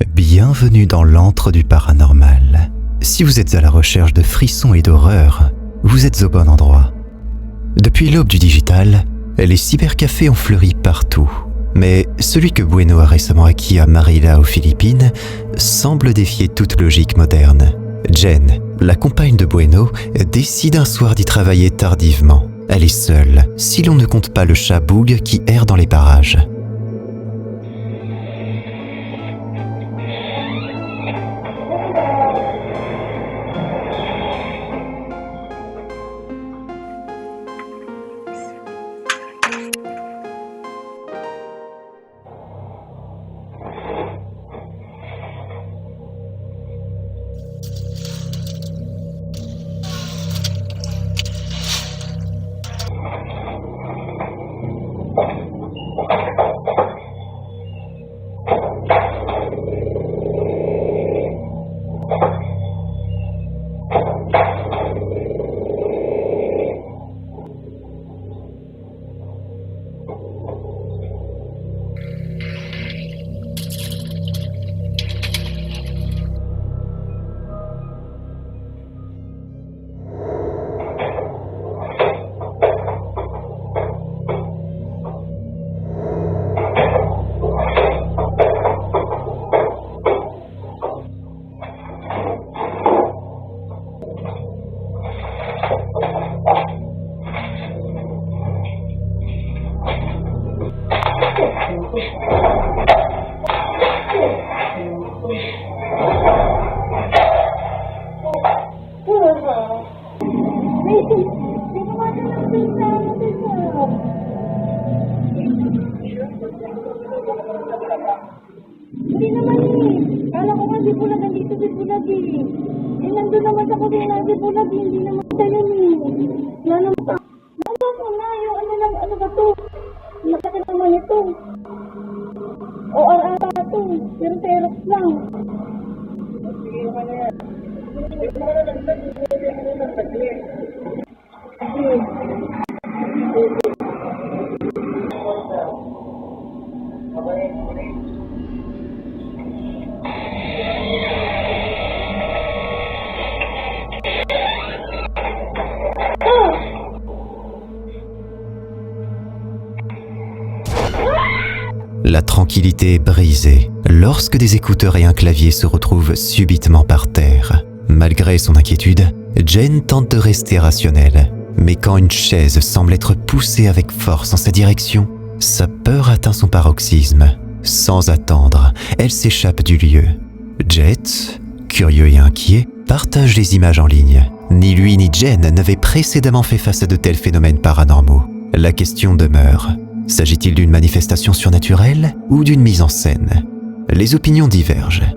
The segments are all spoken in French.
Bienvenue dans l'antre du paranormal. Si vous êtes à la recherche de frissons et d'horreurs, vous êtes au bon endroit. Depuis l'aube du digital, les cybercafés ont fleuri partout. Mais celui que Bueno a récemment acquis à Manila aux Philippines semble défier toute logique moderne. Jen, la compagne de Bueno, décide un soir d'y travailler tardivement. Elle est seule, si l'on ne compte pas le chat Boog qui erre dans les parages. Hindi naman eh. Kala ko nga si Bulag, nandito si Bulag eh. Eh, nandun naman sa kusina si Bulag, hindi naman tayo eh. Wala naman pa. Ano ko na, yung ano ba to? Nakakit naman ito. O ata ito, pero Xerox lang. Sige naman na yan. Hindi mo na nagtag, hindi mo na nagtag. La tranquillité est brisée lorsque des écouteurs et un clavier se retrouvent subitement par terre. Malgré son inquiétude, Jen tente de rester rationnelle. Mais quand une chaise semble être poussée avec force en sa direction, sa peur atteint son paroxysme. Sans attendre, elle s'échappe du lieu. Jet, curieux et inquiet, partage les images en ligne. Ni lui ni Jen n'avaient précédemment fait face à de tels phénomènes paranormaux. La question demeure. S'agit-il d'une manifestation surnaturelle ou d'une mise en scène? Les opinions divergent.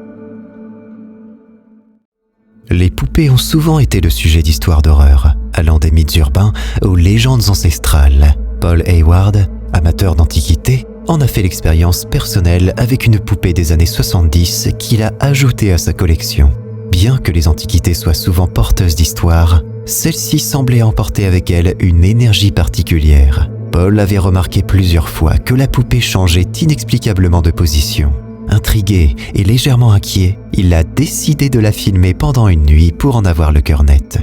Les poupées ont souvent été le sujet d'histoires d'horreur, allant des mythes urbains aux légendes ancestrales. Paul Hayward, amateur d'antiquité, en a fait l'expérience personnelle avec une poupée des années 70 qu'il a ajoutée à sa collection. Bien que les antiquités soient souvent porteuses d'histoires, celle-ci semblait emporter avec elle une énergie particulière. Paul avait remarqué plusieurs fois que la poupée changeait inexplicablement de position. Intrigué et légèrement inquiet, il a décidé de la filmer pendant une nuit pour en avoir le cœur net.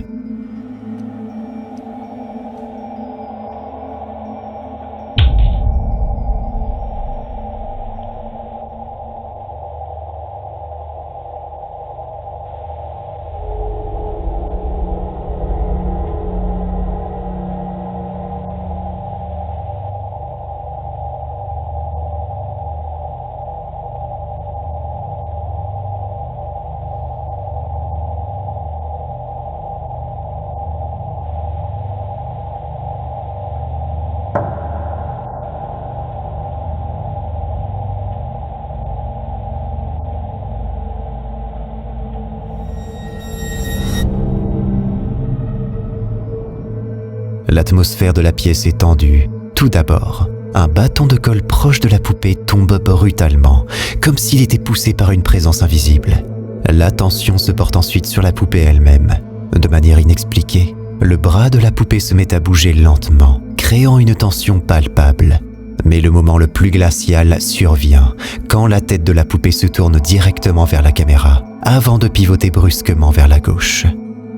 L'atmosphère de la pièce est tendue. Tout d'abord, un bâton de colle proche de la poupée tombe brutalement, comme s'il était poussé par une présence invisible. L'attention se porte ensuite sur la poupée elle-même. De manière inexpliquée, le bras de la poupée se met à bouger lentement, créant une tension palpable. Mais le moment le plus glacial survient quand la tête de la poupée se tourne directement vers la caméra, avant de pivoter brusquement vers la gauche.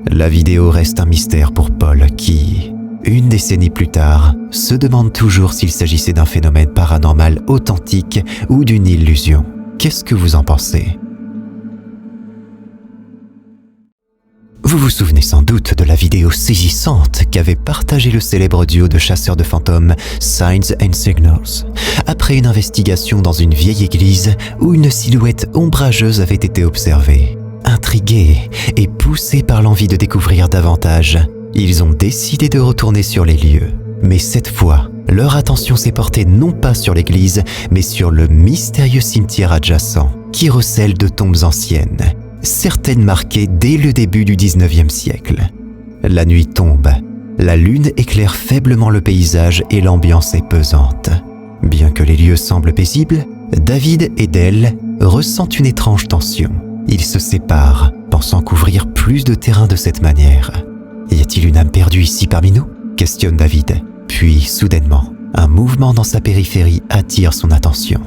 La vidéo reste un mystère pour Paul qui, une décennie plus tard, se demande toujours s'il s'agissait d'un phénomène paranormal authentique ou d'une illusion. Qu'est-ce que vous en pensez ? Vous vous souvenez sans doute de la vidéo saisissante qu'avait partagée le célèbre duo de chasseurs de fantômes Signs and Signals, après une investigation dans une vieille église où une silhouette ombrageuse avait été observée. Intrigués et poussés par l'envie de découvrir davantage, ils ont décidé de retourner sur les lieux. Mais cette fois, leur attention s'est portée non pas sur l'église, mais sur le mystérieux cimetière adjacent, qui recèle de tombes anciennes, certaines marquées dès le début du 19e siècle. La nuit tombe, la lune éclaire faiblement le paysage et l'ambiance est pesante. Bien que les lieux semblent paisibles, David et Dale ressentent une étrange tension. Ils se séparent, pensant couvrir plus de terrain de cette manière. Y a-t-il une âme perdue ici parmi nous ? Questionne David. Puis, soudainement, un mouvement dans sa périphérie attire son attention.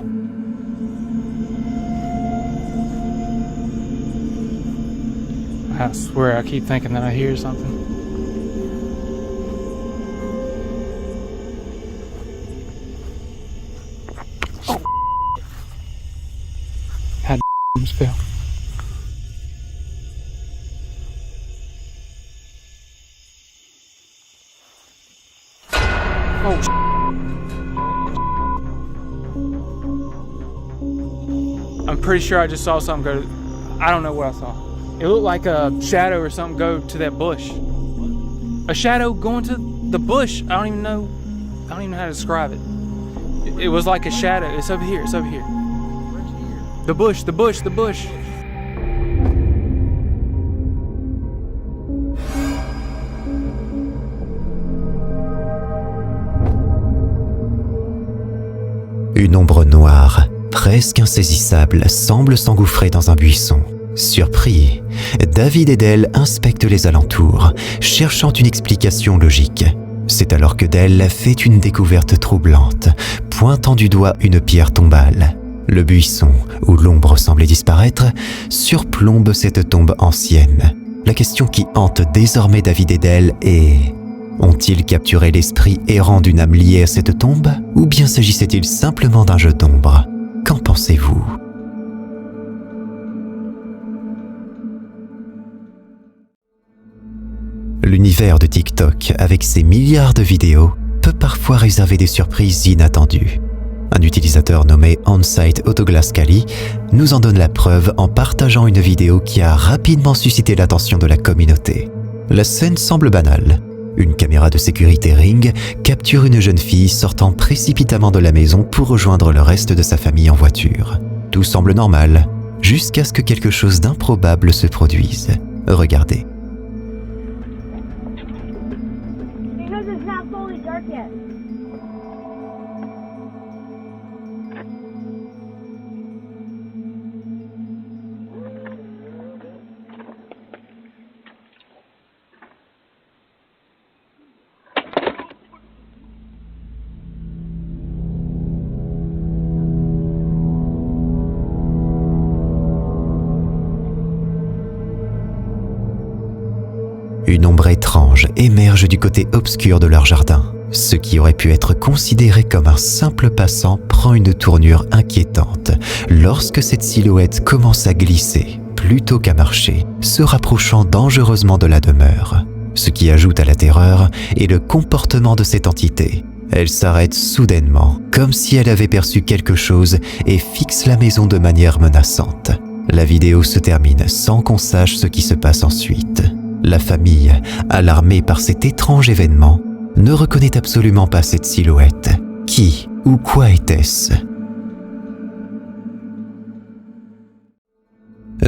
I swear I keep thinking that I hear something. Oh. Had spell. Oh. I'm pretty sure I just saw something go. I don't know what I saw. It looked like a shadow or something go to that bush. A shadow going to the bush. I don't even know how to describe it. It was like a shadow. It's over here. It's over here. The bush. Une ombre noire, presque insaisissable, semble s'engouffrer dans un buisson. Surpris, David et Dale inspectent les alentours, cherchant une explication logique. C'est alors que Dale fait une découverte troublante, pointant du doigt une pierre tombale. Le buisson, où l'ombre semblait disparaître, surplombe cette tombe ancienne. La question qui hante désormais David et Dale est: ont-ils capturé l'esprit errant d'une âme liée à cette tombe ? Ou bien s'agissait-il simplement d'un jeu d'ombre ? Qu'en pensez-vous ? L'univers de TikTok, avec ses milliards de vidéos, peut parfois réserver des surprises inattendues. Un utilisateur nommé Onsite Autoglass-Kali nous en donne la preuve en partageant une vidéo qui a rapidement suscité l'attention de la communauté. La scène semble banale. Une caméra de sécurité Ring capture une jeune fille sortant précipitamment de la maison pour rejoindre le reste de sa famille en voiture. Tout semble normal, jusqu'à ce que quelque chose d'improbable se produise. Regardez. Une ombre étrange émerge du côté obscur de leur jardin. Ce qui aurait pu être considéré comme un simple passant prend une tournure inquiétante lorsque cette silhouette commence à glisser plutôt qu'à marcher, se rapprochant dangereusement de la demeure. Ce qui ajoute à la terreur est le comportement de cette entité. Elle s'arrête soudainement, comme si elle avait perçu quelque chose et fixe la maison de manière menaçante. La vidéo se termine sans qu'on sache ce qui se passe ensuite. La famille, alarmée par cet étrange événement, ne reconnaît absolument pas cette silhouette. Qui ou quoi était-ce ?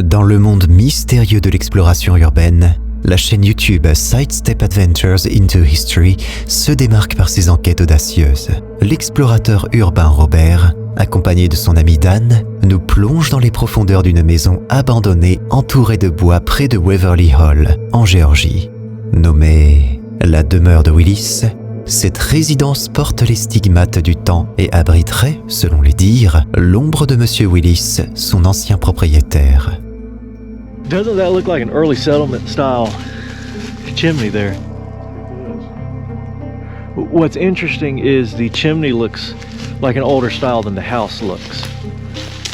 Dans le monde mystérieux de l'exploration urbaine, la chaîne YouTube Sidestep Adventures into History se démarque par ses enquêtes audacieuses. L'explorateur urbain Robert, accompagné de son ami Dan, nous plonge dans les profondeurs d'une maison abandonnée entourée de bois près de Waverly Hall, en Géorgie. Nommée la demeure de Willis, cette résidence porte les stigmates du temps et abriterait, selon les dires, l'ombre de Monsieur Willis, son ancien propriétaire. Doesn't that look like an early settlement style chimney there? What's interesting is the chimney looks like an older style than the house looks.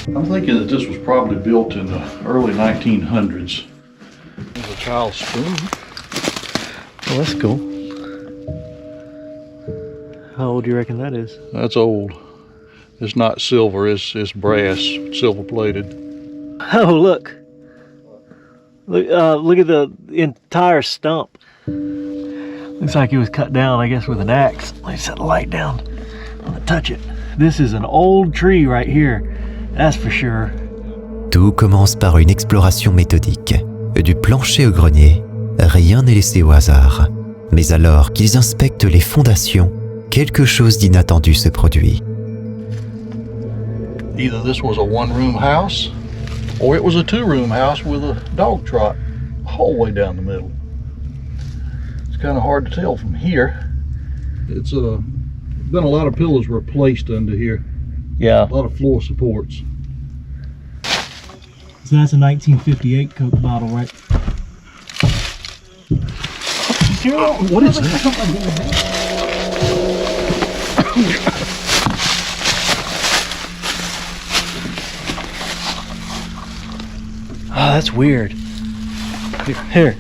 I'm thinking that this was probably built in the early 1900s. There's a child's spoon. Oh, that's cool. How old do you reckon that is? That's old. It's not silver, it's brass, silver plated. Oh, look. Look at the entire stump. Looks like it was cut down, I guess, with an axe. Let me set the light down. I'm gonna touch it. This is an old tree right here. That's for sure. Tout commence par une exploration méthodique. Du plancher au grenier, rien n'est laissé au hasard. Mais alors qu'ils inspectent les fondations, quelque chose d'inattendu se produit. Either this was a one-room house, or it was a two-room house with a dog trot all the way down the middle. It's kind of hard to tell from here. It's been a lot of pillars replaced under here. Yeah. A lot of floor supports. So that's a 1958 Coke bottle, right? What is that? Oh, that's weird. Here.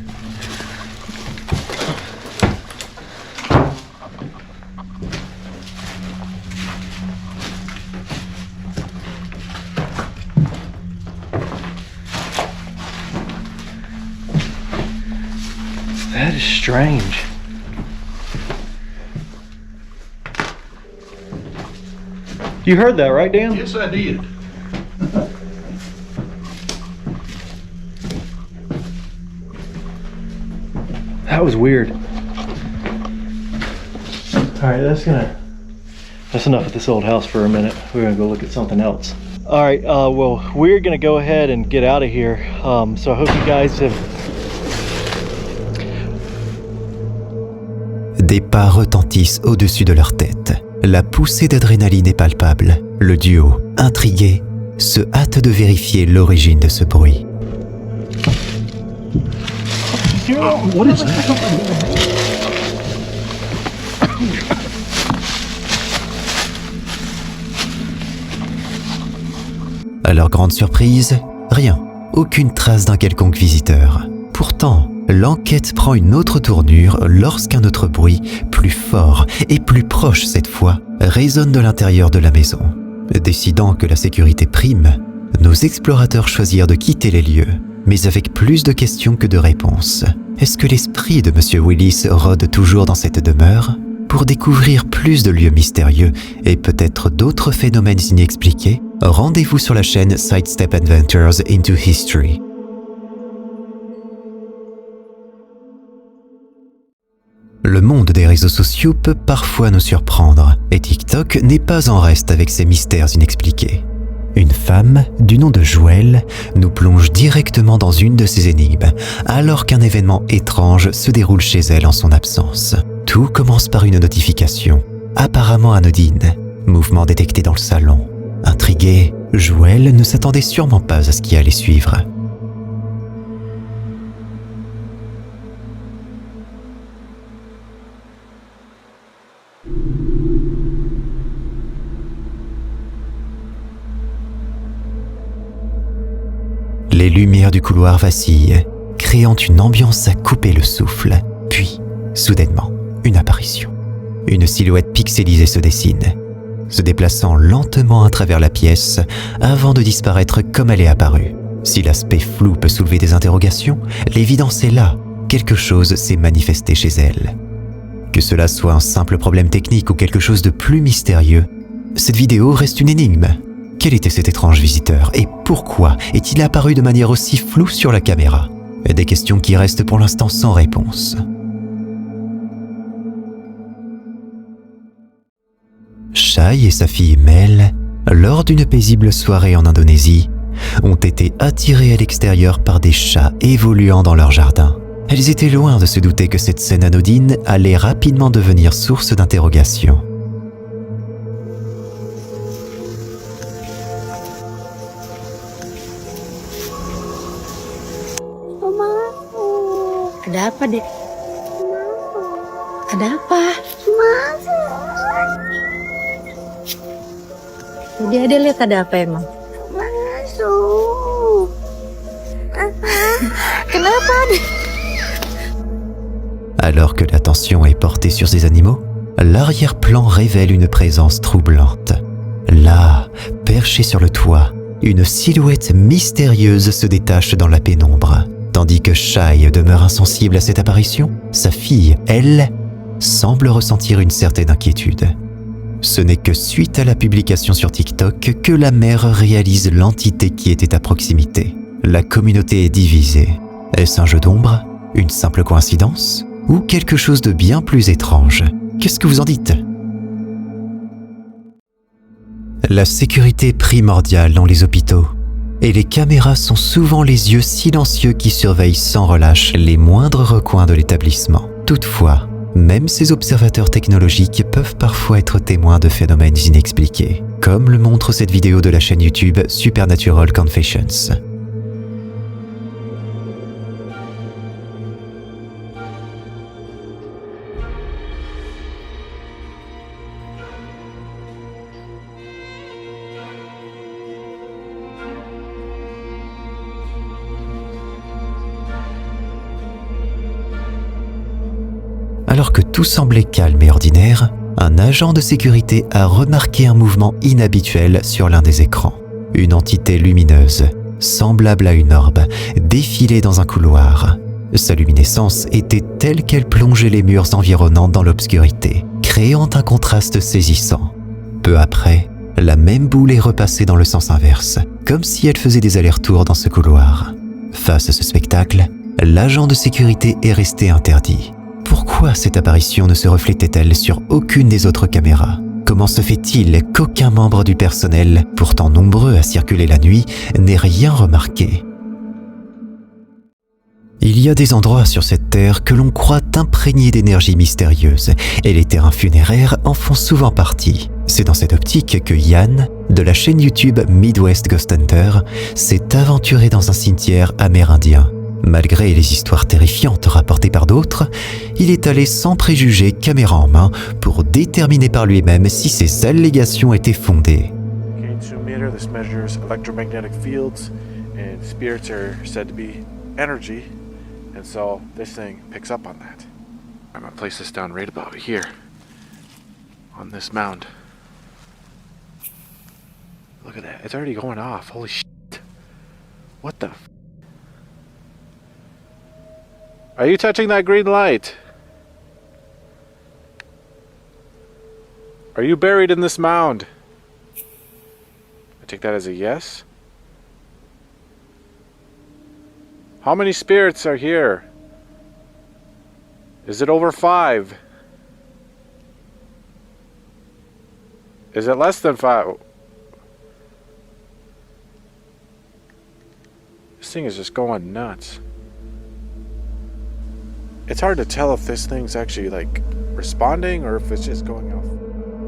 That is strange. You heard that, right, Dan? Yes, I did. That was weird. Alright, that's enough of this old house for a minute. We're gonna go look at something else. Alright, well, we're gonna go ahead and get out of here. So I hope you guys have... Des pas retentissent au-dessus de leur tête. La poussée d'adrénaline est palpable. Le duo, intrigué, se hâte de vérifier l'origine de ce bruit. What is that? À leur grande surprise, rien, aucune trace d'un quelconque visiteur. Pourtant, l'enquête prend une autre tournure lorsqu'un autre bruit, plus fort et plus proche cette fois, résonne de l'intérieur de la maison. Décidant que la sécurité prime, nos explorateurs choisirent de quitter les lieux, mais avec plus de questions que de réponses. Est-ce que l'esprit de Monsieur Willis rôde toujours dans cette demeure? Pour découvrir plus de lieux mystérieux et peut-être d'autres phénomènes inexpliqués, rendez-vous sur la chaîne Sidestep Adventures into History. Le monde des réseaux sociaux peut parfois nous surprendre, et TikTok n'est pas en reste avec ses mystères inexpliqués. Une femme, du nom de Joël, nous plonge directement dans une de ces énigmes, alors qu'un événement étrange se déroule chez elle en son absence. Tout commence par une notification, apparemment anodine, mouvement détecté dans le salon. Intriguée, Joël ne s'attendait sûrement pas à ce qui allait suivre. Les lumières du couloir vacillent, créant une ambiance à couper le souffle. Puis, soudainement, une apparition. Une silhouette pixelisée se dessine, se déplaçant lentement à travers la pièce avant de disparaître comme elle est apparue. Si l'aspect flou peut soulever des interrogations, l'évidence est là. Quelque chose s'est manifesté chez elle. Que cela soit un simple problème technique ou quelque chose de plus mystérieux, cette vidéo reste une énigme. Quel était cet étrange visiteur et pourquoi est-il apparu de manière aussi floue sur la caméra? Des questions qui restent pour l'instant sans réponse. Shai et sa fille Mel, lors d'une paisible soirée en Indonésie, ont été attirés à l'extérieur par des chats évoluant dans leur jardin. Elles étaient loin de se douter que cette scène anodine allait rapidement devenir source d'interrogation. Pumasok. Ada apa, Dek? Pumasok. Ada apa? Pumasok. Jadi Ade lihat ada apa emang? Masuk. Kenapa, Dek? Alors que l'attention est portée sur ces animaux, l'arrière-plan révèle une présence troublante. Là, perchée sur le toit, une silhouette mystérieuse se détache dans la pénombre. Tandis que Shai demeure insensible à cette apparition, sa fille, elle, semble ressentir une certaine inquiétude. Ce n'est que suite à la publication sur TikTok que la mère réalise l'entité qui était à proximité. La communauté est divisée. Est-ce un jeu d'ombre? Une simple coïncidence? Ou quelque chose de bien plus étrange? Qu'est-ce que vous en dites? La sécurité est primordiale dans les hôpitaux. Et les caméras sont souvent les yeux silencieux qui surveillent sans relâche les moindres recoins de l'établissement. Toutefois, même ces observateurs technologiques peuvent parfois être témoins de phénomènes inexpliqués, comme le montre cette vidéo de la chaîne YouTube Supernatural Confessions. Alors que tout semblait calme et ordinaire, un agent de sécurité a remarqué un mouvement inhabituel sur l'un des écrans. Une entité lumineuse, semblable à une orbe, défilait dans un couloir. Sa luminescence était telle qu'elle plongeait les murs environnants dans l'obscurité, créant un contraste saisissant. Peu après, la même boule est repassée dans le sens inverse, comme si elle faisait des allers-retours dans ce couloir. Face à ce spectacle, l'agent de sécurité est resté interdit. Pourquoi cette apparition ne se reflétait-elle sur aucune des autres caméras? Comment se fait-il qu'aucun membre du personnel, pourtant nombreux à circuler la nuit, n'ait rien remarqué? Il y a des endroits sur cette terre que l'on croit imprégnés d'énergie mystérieuse, et les terrains funéraires en font souvent partie. C'est dans cette optique que Yann, de la chaîne YouTube Midwest Ghost Hunter, s'est aventuré dans un cimetière amérindien. Malgré les histoires terrifiantes rapportées par d'autres, il est allé sans préjugés, caméra en main, pour déterminer par lui-même si ces allégations étaient fondées. This measures electromagnetic fields, and spirits are said to be energy, and so this thing picks up on that. I'm gonna place this down right about here, on this mound. Look at that, it's already going off, holy shit. What the f***? Are you touching that green light? Are you buried in this mound? I take that as a yes. How many spirits are here? Is it over 5? Is it less than 5? This thing is just going nuts. It's hard to tell if this thing's actually like responding or if it's just going off.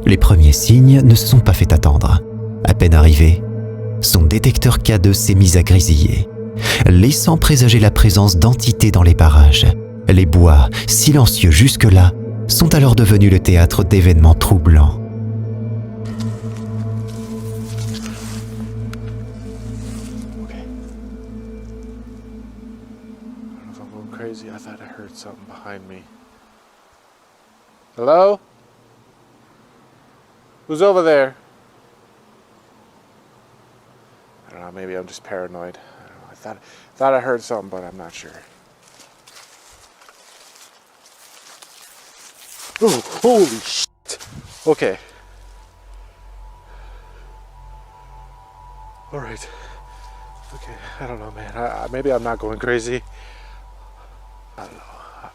Les premiers signes ne se sont pas fait attendre. À peine arrivé, son détecteur K2 s'est mis à grésiller, laissant présager la présence d'entités dans les parages. Les bois, silencieux jusque-là, sont alors devenus le théâtre d'événements troublants. Crazy, I thought I heard something behind me. Hello? Who's over there? I don't know, maybe I'm just paranoid. I don't know. I thought I heard something, but I'm not sure. Oh, holy shit. Okay. All right. Okay, I don't know, man. Maybe I'm not going crazy.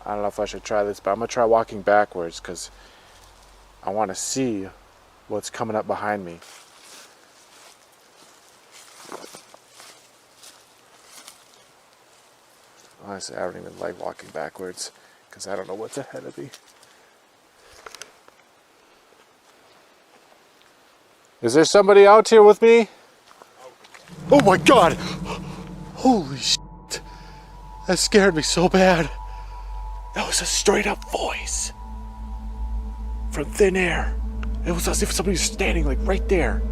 I don't know if I should try this, but I'm gonna try walking backwards because I want to see what's coming up behind me. Honestly, I don't even like walking backwards because I don't know what's ahead of me. Is there somebody out here with me? Oh my god! Holy shit! That scared me so bad. That was a straight up voice. From thin air. It was as if somebody was standing like right there.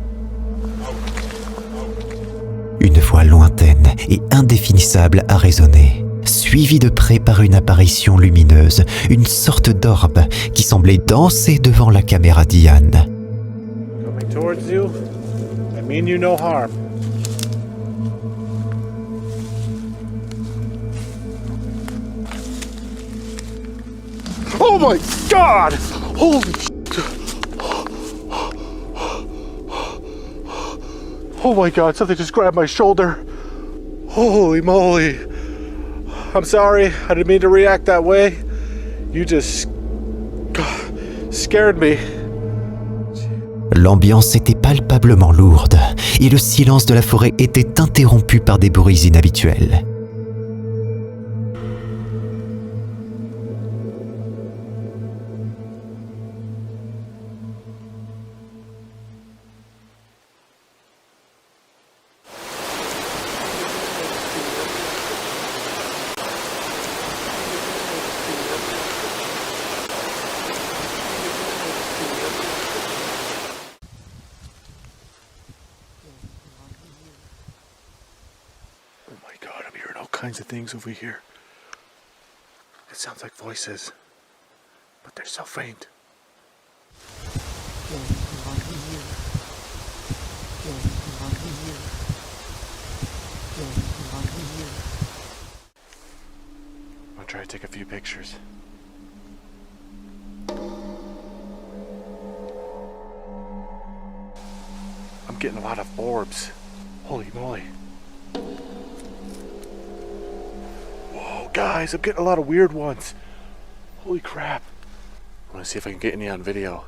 Une voix lointaine et indéfinissable a résonné, suivie de près par une apparition lumineuse, une sorte d'orbe qui semblait danser devant la caméra d'Ian. Coming towards you. I mean you no harm. Oh my god! Holy shit! Oh my god, something just grabbed my shoulder. Holy moly. I'm sorry, I didn't mean to react that way. You just scared me. L'ambiance était palpablement lourde et le silence de la forêt était interrompu par des bruits inhabituels. Oh my god, I'm hearing all kinds of things over here. It sounds like voices, but they're so faint. I'll try to take a few pictures. I'm getting a lot of orbs. Holy moly. Whoa, guys, I'm getting a lot of weird ones. Holy crap. I want to see if I can get any on video.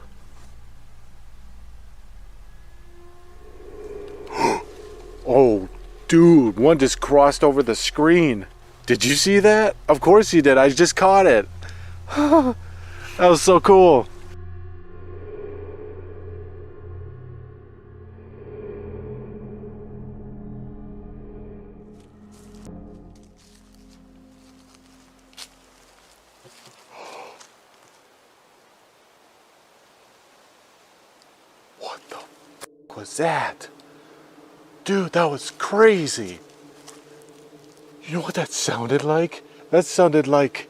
Oh, dude, one just crossed over the screen. Did you see that? Of course you did. I just caught it. That was so cool. What the f was that? Dude, that was crazy. You know what that sounded like? That sounded like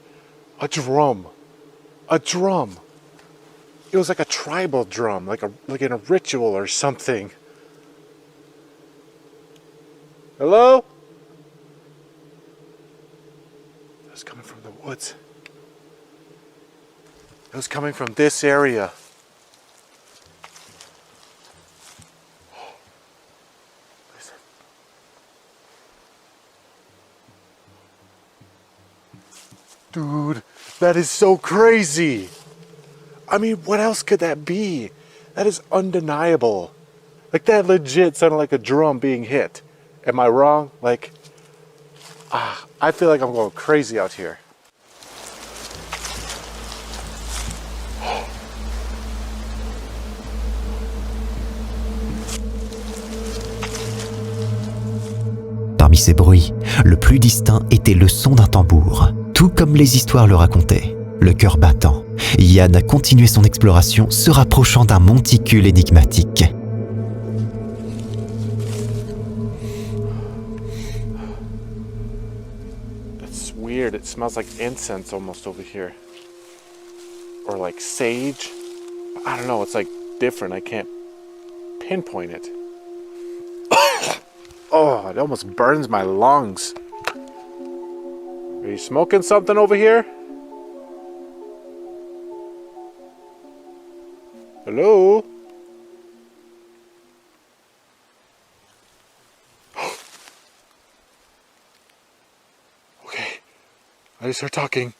a drum. A drum. It was like a tribal drum, like in a ritual or something. Hello? It was coming from the woods. It was coming from this area. Listen. Dude, that is so crazy. I mean, what else could that be? That is undeniable. Like, that legit sounded like a drum being hit. Am I wrong? Like, I feel like I'm going crazy out here. Parmi ces bruits, le plus distinct était le son d'un tambour. Tout comme les histoires le racontaient, le cœur battant, Ian a continué son exploration, se rapprochant d'un monticule énigmatique. It's weird. It smells like incense almost over here. Or like sage. I don't know. It's like different. I can't pinpoint it. Oh, it almost burns my lungs. Are you smoking something over here? Hello? Okay. I just heard talking.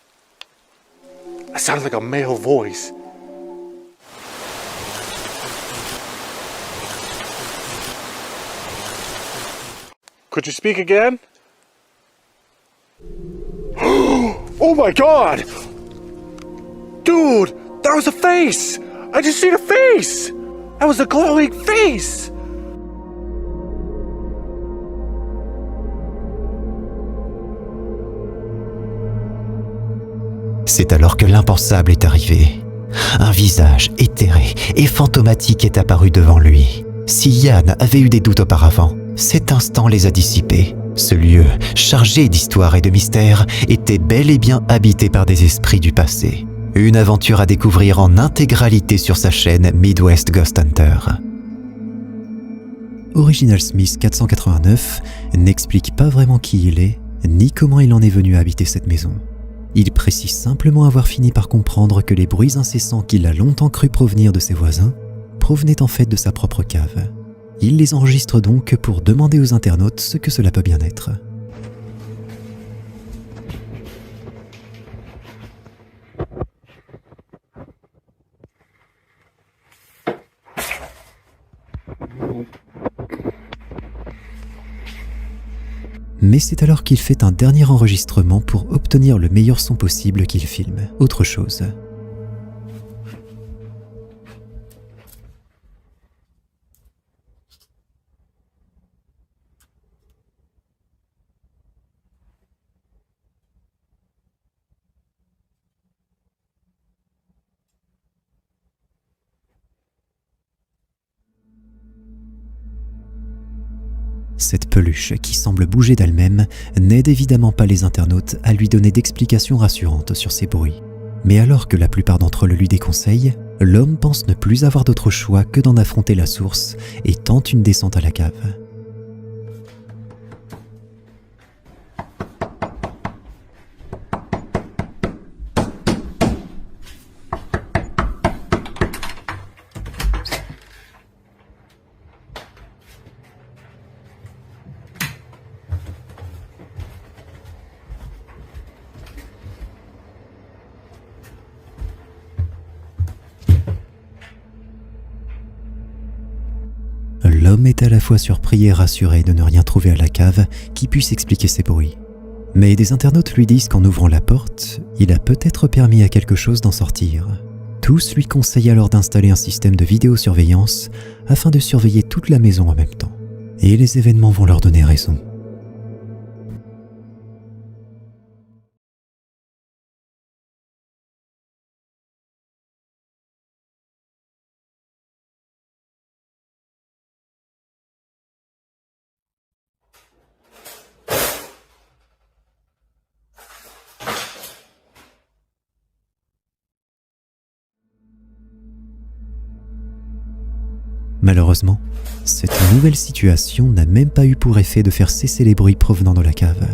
That sounded like a male voice. Could you speak again? Oh my god! Dude, that was a face! I just seen a face! That was a glowing face! C'est alors que l'impensable est arrivé. Un visage éthéré et fantomatique est apparu devant lui. Si Yann avait eu des doutes auparavant, cet instant les a dissipés. Ce lieu, chargé d'histoire et de mystère, était bel et bien habité par des esprits du passé. Une aventure à découvrir en intégralité sur sa chaîne Midwest Ghost Hunter. Original Smith 489 n'explique pas vraiment qui il est, ni comment il en est venu à habiter cette maison. Il précise simplement avoir fini par comprendre que les bruits incessants qu'il a longtemps cru provenir de ses voisins provenaient en fait de sa propre cave. Il les enregistre donc pour demander aux internautes ce que cela peut bien être. Mais c'est alors qu'il fait un dernier enregistrement pour obtenir le meilleur son possible qu'il filme. Autre chose. Cette peluche, qui semble bouger d'elle-même, n'aide évidemment pas les internautes à lui donner d'explications rassurantes sur ces bruits. Mais alors que la plupart d'entre eux le lui déconseillent, l'homme pense ne plus avoir d'autre choix que d'en affronter la source et tente une descente à la cave. L'homme est à la fois surpris et rassuré de ne rien trouver à la cave qui puisse expliquer ces bruits. Mais des internautes lui disent qu'en ouvrant la porte, il a peut-être permis à quelque chose d'en sortir. Tous lui conseillent alors d'installer un système de vidéosurveillance afin de surveiller toute la maison en même temps. Et les événements vont leur donner raison. Malheureusement, cette nouvelle situation n'a même pas eu pour effet de faire cesser les bruits provenant de la cave.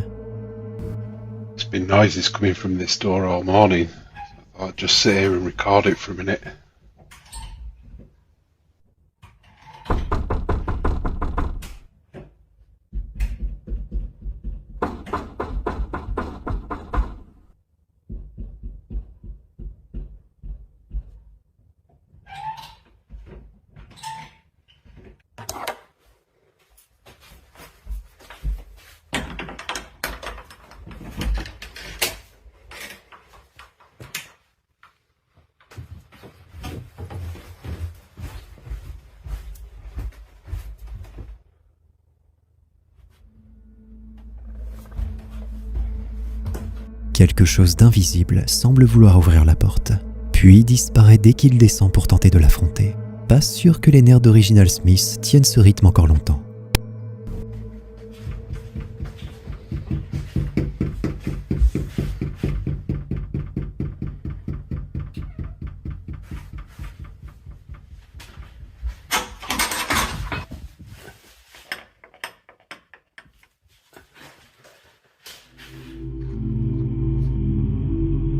There's been noises coming from this door all morning. I thought I'd just sit here and record it for a minute. Quelque chose d'invisible semble vouloir ouvrir la porte, puis disparaît dès qu'il descend pour tenter de l'affronter. Pas sûr que les nerfs d'Original Smith tiennent ce rythme encore longtemps.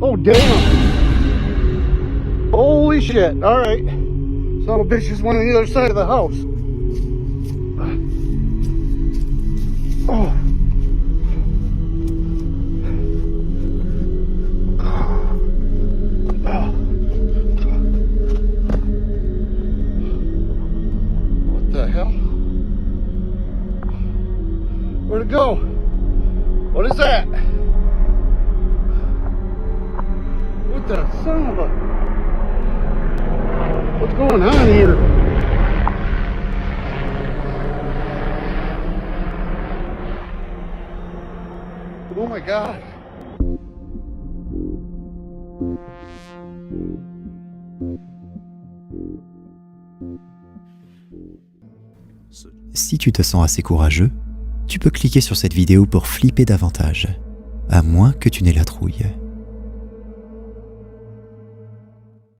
Oh, damn! Holy shit. Alright. Son of a bitch just went on the other side of the house. Oh. What the hell? Where'd it go? What is that? the son of a... What's going on here? Oh my God. Si tu te sens assez courageux, tu peux cliquer sur cette vidéo pour flipper davantage, à moins que tu n'aies la trouille.